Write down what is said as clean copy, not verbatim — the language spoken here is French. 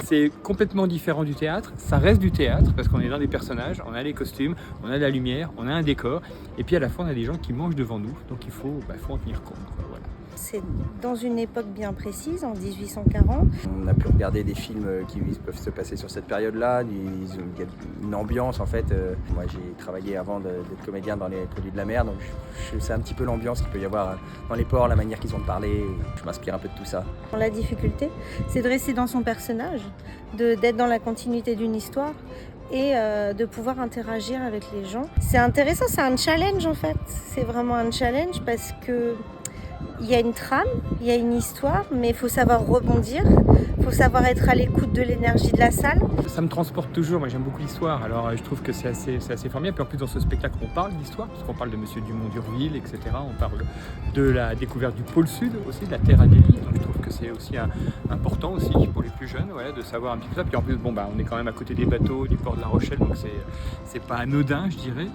C'est complètement différent du théâtre, ça reste du théâtre parce qu'on est dans des personnages, on a les costumes, on a de la lumière, on a un décor, et puis à la fois on a des gens qui mangent devant nous, donc il faut en tenir compte, quoi, voilà. C'est dans une époque bien précise, en 1840. On a pu regarder des films qui peuvent se passer sur cette période-là. Il y a une ambiance en fait. Moi j'ai travaillé avant d'être comédien dans les produits de la mer, donc je sais un petit peu l'ambiance qu'il peut y avoir dans les ports, la manière qu'ils ont de parler. Je m'inspire un peu de tout ça. La difficulté, c'est de rester dans son personnage, d'être dans la continuité d'une histoire et de pouvoir interagir avec les gens. C'est intéressant, c'est un challenge en fait. C'est vraiment un challenge parce que il y a une trame, il y a une histoire, mais il faut savoir rebondir, il faut savoir être à l'écoute de l'énergie de la salle. Ça me transporte toujours, moi j'aime beaucoup l'histoire, alors je trouve que c'est assez formidable. Puis en plus dans ce spectacle on parle d'histoire, parce qu'on parle de Monsieur Dumont d'Urville, etc. On parle de la découverte du pôle sud aussi, de la Terre Adélie, donc je trouve que c'est aussi important aussi pour les plus jeunes, voilà, de savoir un petit peu ça. Puis en plus on est quand même à côté des bateaux, du port de La Rochelle, donc c'est pas anodin je dirais.